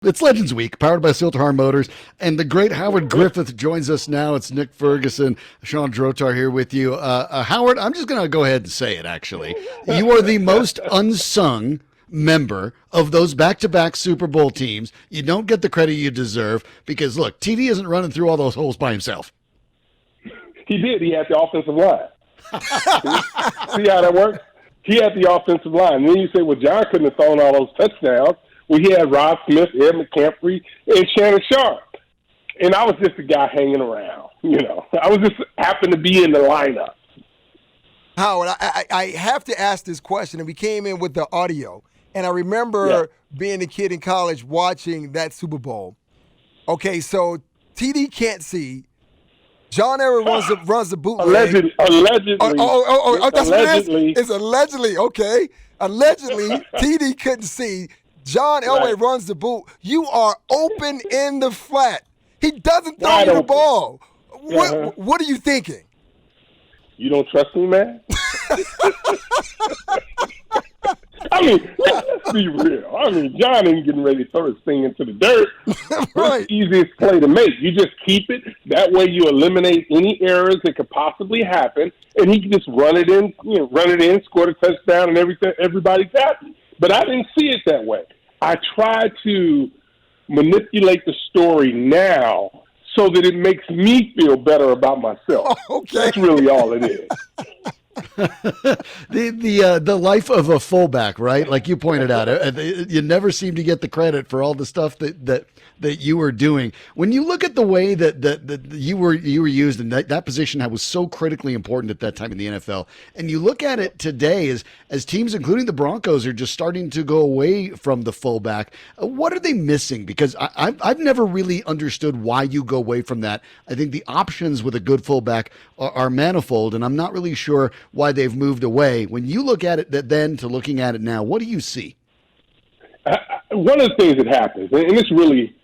It's Legends Week, powered by Silterhorn Motors, and the great Howard Griffith joins us now. It's Nick Ferguson, Shawn Drotar here with you. Howard, I'm just going to go ahead and say it, actually. You are the most unsung member of those back-to-back Super Bowl teams. You don't get the credit you deserve because, look, TD isn't running through all those holes by himself. He did. He had the offensive line. See how that works? He had the offensive line. And then you say, well, John couldn't have thrown all those touchdowns. Well, he had Rob Smith, Ed McCaffrey, and Shannon Sharp. And I was just a guy hanging around, I was just happened to be in the lineup. Howard, I have to ask this question, and we came in with the audio. And I remember being a kid in college watching that Super Bowl. Okay, so TD can't see. John Elway runs the bootleg. Allegedly. That's allegedly. What it is? It's allegedly, okay. Allegedly, TD couldn't see. John Elway runs the boot. You are open in the flat. He doesn't throw you the ball. What are you thinking? You don't trust me, man? I mean, let's be real. I mean, John ain't getting ready to throw his thing into the dirt. Right. It's the easiest play to make. You just keep it. That way you eliminate any errors that could possibly happen, and he can just run it in, score a touchdown, and everybody's happy. But I didn't see it that way. I try to manipulate the story now so that it makes me feel better about myself. Okay. That's really all it is. The life of a fullback, right? Like you pointed out, you never seem to get the credit for all the stuff that you were doing. When you look at the way that you were used, and that position was so critically important at that time in the NFL, and you look at it today as teams, including the Broncos, are just starting to go away from the fullback. What are they missing? Because I've never really understood why you go away from that. I think the options with a good fullback are manifold, and I'm not really sure why they've moved away. When you look at it then to looking at it now, what do you see? One of the things that happens, and this really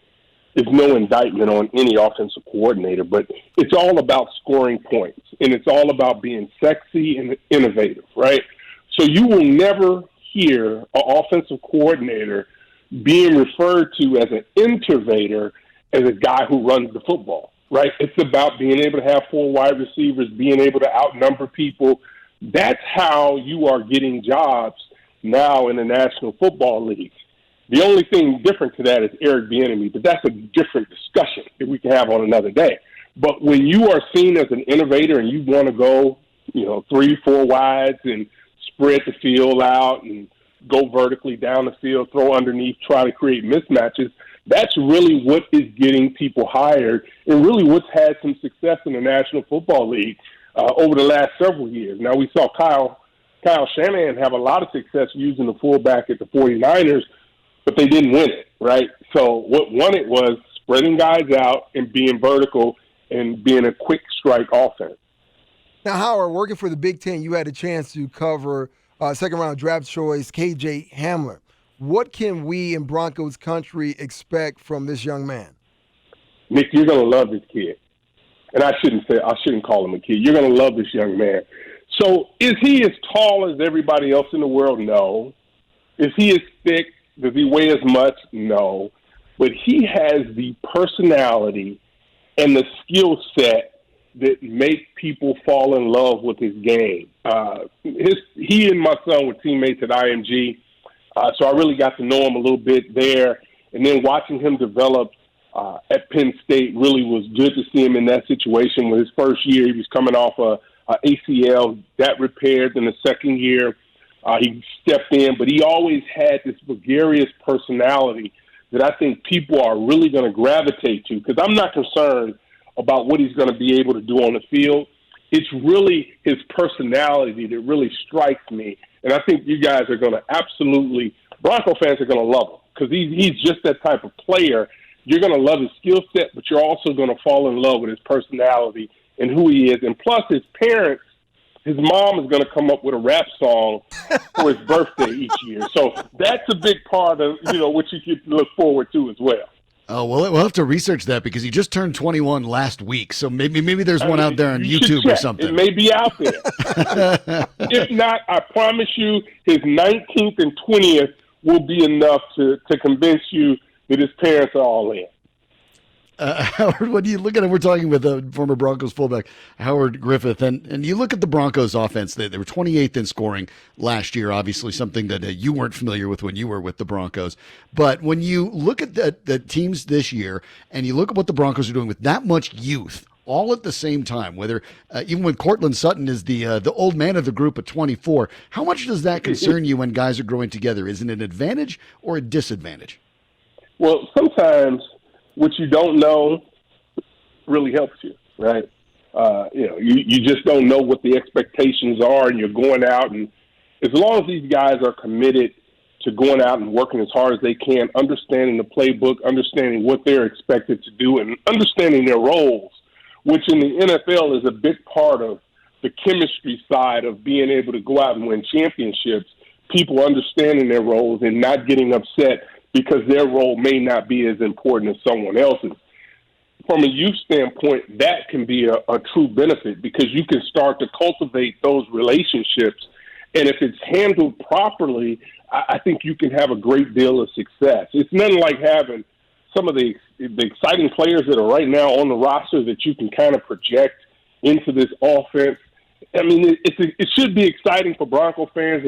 is no indictment on any offensive coordinator, but it's all about scoring points, and it's all about being sexy and innovative, right? So you will never hear an offensive coordinator being referred to as an innovator as a guy who runs the football, right? It's about being able to have 4 wide receivers, being able to outnumber people. That's how you are getting jobs now in the National Football League. The only thing different to that is Eric Bieniemy, but that's a different discussion that we can have on another day. But when you are seen as an innovator and you want to go, 3, 4 wides and spread the field out and go vertically down the field, throw underneath, try to create mismatches, that's really what is getting people hired and really what's had some success in the National Football League over the last several years. Now, we saw Kyle Shanahan have a lot of success using the fullback at the 49ers, but they didn't win it, right? So what won it was spreading guys out and being vertical and being a quick strike offense. Now, Howard, working for the Big Ten, you had a chance to cover second-round draft choice KJ Hamler. What can we in Broncos country expect from this young man? Nick, you're going to love this kid. And I shouldn't call him a kid. You're going to love this young man. So is he as tall as everybody else in the world? No. Is he as thick? Does he weigh as much? No. But he has the personality and the skill set that make people fall in love with his game. He and my son were teammates at IMG, so I really got to know him a little bit there. And then watching him develop at Penn State really was good to see him in that situation. With his first year, he was coming off a ACL, that repaired. In the second year, he stepped in, but he always had this gregarious personality that I think people are really going to gravitate to, because I'm not concerned about what he's going to be able to do on the field. It's really his personality that really strikes me, and I think you guys are going to absolutely – Bronco fans are going to love him because he's just that type of player. You're going to love his skill set, but you're also going to fall in love with his personality and who he is. And plus, his parents, his mom is going to come up with a rap song for his birthday each year. So that's a big part of, what you can look forward to as well. Oh, well, we'll have to research that because he just turned 21 last week. So maybe there's one out there on YouTube or something. It may be out there. If not, I promise you his 19th and 20th will be enough to convince you that his parents are all in. Howard, when you look at it, we're talking with a former Broncos fullback, Howard Griffith, and you look at the Broncos offense, they were 28th in scoring last year, obviously something that you weren't familiar with when you were with the Broncos. But when you look at the teams this year and you look at what the Broncos are doing with that much youth, all at the same time, whether even when Cortland Sutton is the old man of the group at 24, how much does that concern you when guys are growing together? Is it an advantage or a disadvantage? Well, sometimes what you don't know really helps you, right? You just don't know what the expectations are, and you're going out, and as long as these guys are committed to going out and working as hard as they can, understanding the playbook, understanding what they're expected to do, and understanding their roles, which in the NFL is a big part of the chemistry side of being able to go out and win championships, people understanding their roles and not getting upset because their role may not be as important as someone else's. From a youth standpoint, that can be a true benefit because you can start to cultivate those relationships. And if it's handled properly, I think you can have a great deal of success. It's nothing like having some of the exciting players that are right now on the roster that you can kind of project into this offense. I mean, it should be exciting for Bronco fans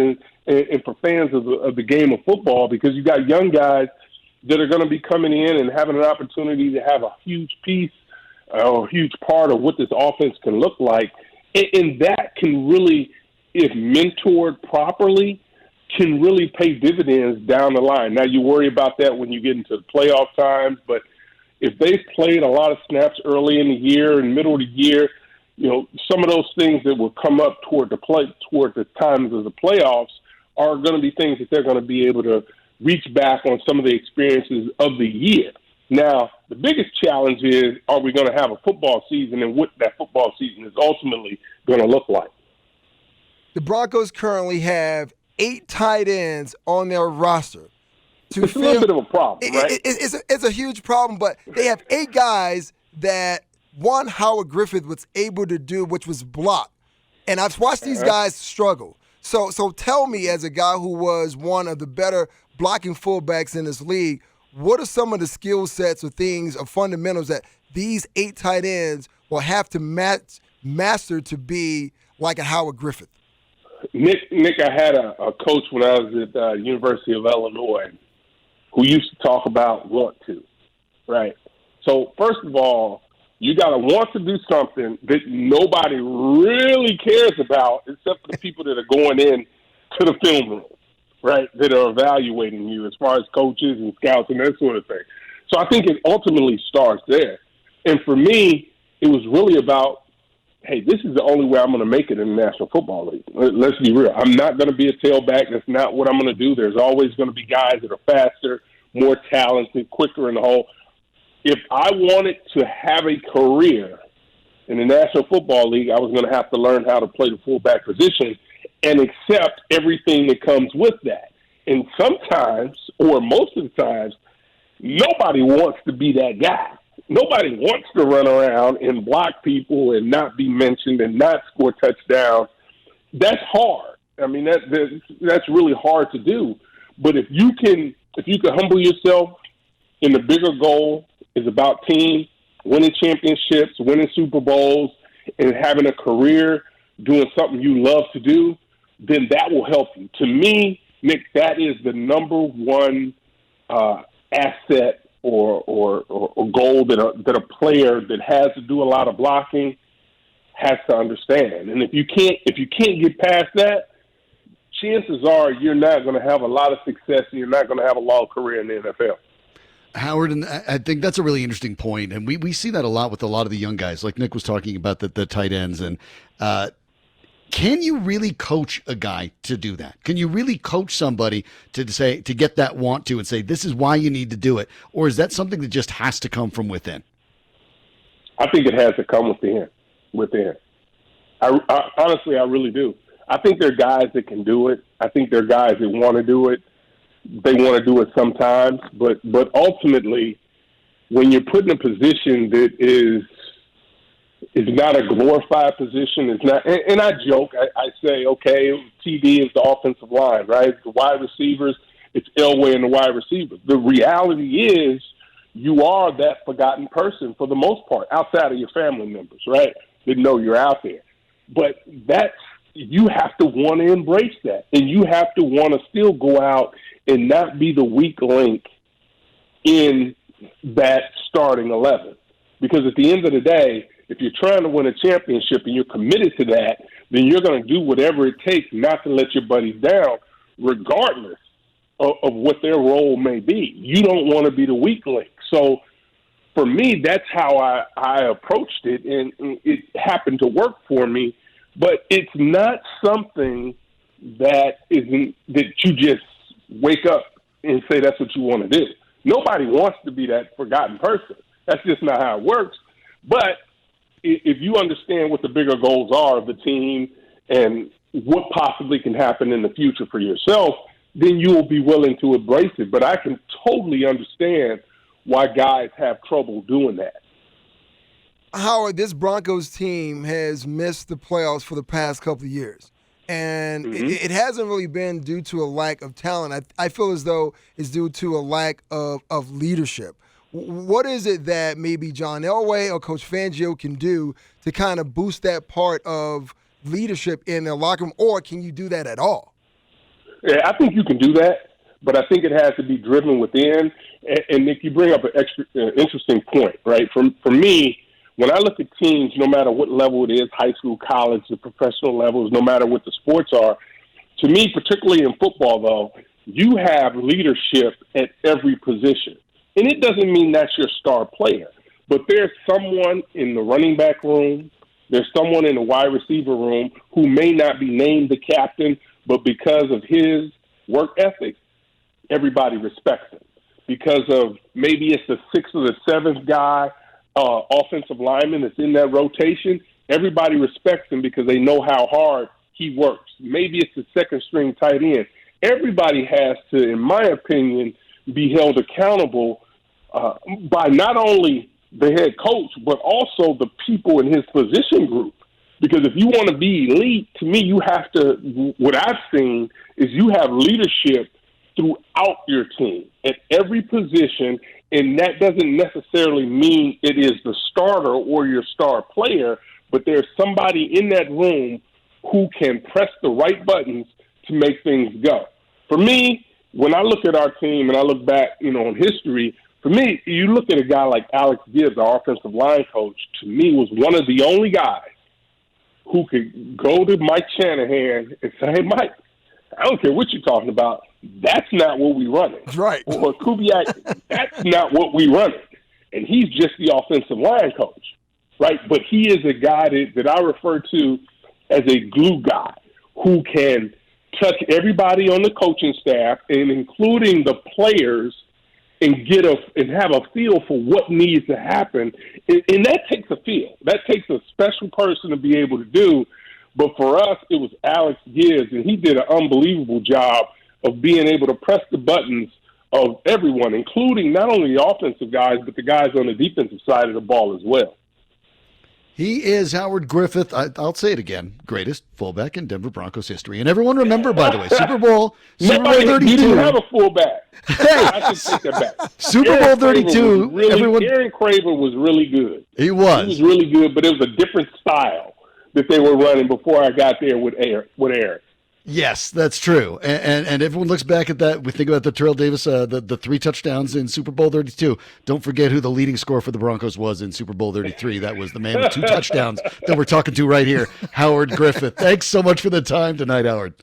and for fans of the game of football because you got young guys that are going to be coming in and having an opportunity to have a huge piece or a huge part of what this offense can look like. And that can really, if mentored properly, can really pay dividends down the line. Now, you worry about that when you get into the playoff times, but if they've played a lot of snaps early in the year and middle of the year, some of those things that will come up toward the times of the playoffs are going to be things that they're going to be able to reach back on some of the experiences of the year. Now, the biggest challenge is, are we going to have a football season and what that football season is ultimately going to look like? The Broncos currently have 8 tight ends on their roster. It's a little bit of a problem, right? It's a huge problem, but they have 8 guys that Howard Griffith was able to do, which was block. And I've watched these guys struggle. So tell me, as a guy who was one of the better blocking fullbacks in this league, what are some of the skill sets or things or fundamentals that these 8 tight ends will have to master to be like a Howard Griffith? Nick, I had a coach when I was at the University of Illinois who used to talk about want to, right? So first of all, you got to want to do something that nobody really cares about except for the people that are going in to the film room, right, that are evaluating you as far as coaches and scouts and that sort of thing. So I think it ultimately starts there. And for me, it was really about, hey, this is the only way I'm going to make it in the National Football League. Let's be real. I'm not going to be a tailback. That's not what I'm going to do. There's always going to be guys that are faster, more talented, quicker in the hole. If I wanted to have a career in the National Football League, I was going to have to learn how to play the fullback position and accept everything that comes with that. And sometimes, or most of the times, nobody wants to be that guy. Nobody wants to run around and block people and not be mentioned and not score touchdowns. That's hard. I mean, that's really hard to do. But if you can humble yourself, and the bigger goal is about team, winning championships, winning Super Bowls, and having a career doing something you love to do, then that will help you. To me, Nick, that is the number one asset or goal that a player that has to do a lot of blocking has to understand. And if you can't get past that, chances are you're not going to have a lot of success and you're not going to have a long career in the NFL. Howard, and I think that's a really interesting point, and we see that a lot with a lot of the young guys, like Nick was talking about the tight ends. And can you really coach a guy to do that? Can you really coach somebody to get that want to and say, this is why you need to do it? Or is that something that just has to come from within? I think it has to come within. I honestly, I really do. I think there are guys that can do it. I think there are guys that want to do it. They want to do it sometimes, but ultimately, when you're put in a position that is not a glorified position, it's not. And I joke, I say, okay, TD is the offensive line, right? The wide receivers, it's Elway and the wide receivers. The reality is you are that forgotten person for the most part, outside of your family members, right? That know you're out there. But you have to want to embrace that, and you have to want to still go out and not be the weak link in that starting 11. Because at the end of the day, if you're trying to win a championship and you're committed to that, then you're going to do whatever it takes not to let your buddies down, regardless of what their role may be. You don't want to be the weak link. So for me, that's how I approached it, and it happened to work for me. But it's not something that you just wake up and say that's what you want to do. Nobody wants to be that forgotten person. That's just not how it works. But if you understand what the bigger goals are of the team and what possibly can happen in the future for yourself, then you will be willing to embrace it. But I can totally understand why guys have trouble doing that. Howard, this Broncos team has missed the playoffs for the past couple of years. And it hasn't really been due to a lack of talent. I feel as though it's due to a lack of leadership. What is it that maybe John Elway or Coach Fangio can do to kind of boost that part of leadership in the locker room, or can you do that at all? Yeah, I think you can do that, but I think it has to be driven within. And Nick, you bring up an interesting point, right? For me, when I look at teams, no matter what level it is, high school, college, the professional levels, no matter what the sports are, to me, particularly in football, though, you have leadership at every position. And it doesn't mean that's your star player, but there's someone in the running back room, there's someone in the wide receiver room who may not be named the captain, but because of his work ethic, everybody respects him. Because of maybe it's the sixth or the seventh guy, offensive lineman that's in that rotation, everybody respects him because they know how hard he works. Maybe it's the second string tight end. Everybody has to, in my opinion, be held accountable by not only the head coach, but also the people in his position group. Because if you want to be elite, to me, you have to, what I've seen is you have leadership throughout your team at every position, and that doesn't necessarily mean it is the starter or your star player, but there's somebody in that room who can press the right buttons to make things go. For me, when I look at our team and I look back, on history, for me, you look at a guy like Alex Gibbs, our offensive line coach, to me was one of the only guys who could go to Mike Shanahan and say, hey, Mike, I don't care what you're talking about. That's not what we running. That's right. Or Kubiak, that's not what we running. And he's just the offensive line coach, right? But he is a guy that I refer to as a glue guy who can touch everybody on the coaching staff and including the players and have a feel for what needs to happen. And that takes a feel. That takes a special person to be able to do. But for us, it was Alex Gibbs, and he did an unbelievable job of being able to press the buttons of everyone, including not only the offensive guys, but the guys on the defensive side of the ball as well. He is Howard Griffith. I'll say it again. Greatest fullback in Denver Broncos history. And everyone remember, by the way, Super Bowl 32. He didn't have a fullback. Hey. I should take that back. Super Bowl 32. Aaron Craver was really good. He was. He was really good, but it was a different style that they were running before I got there with Aaron. Yes, that's true. And everyone looks back at that. We think about the Terrell Davis, the 3 touchdowns in Super Bowl 32. Don't forget who the leading scorer for the Broncos was in Super Bowl 33. That was the man with 2 touchdowns that we're talking to right here, Howard Griffith. Thanks so much for the time tonight, Howard.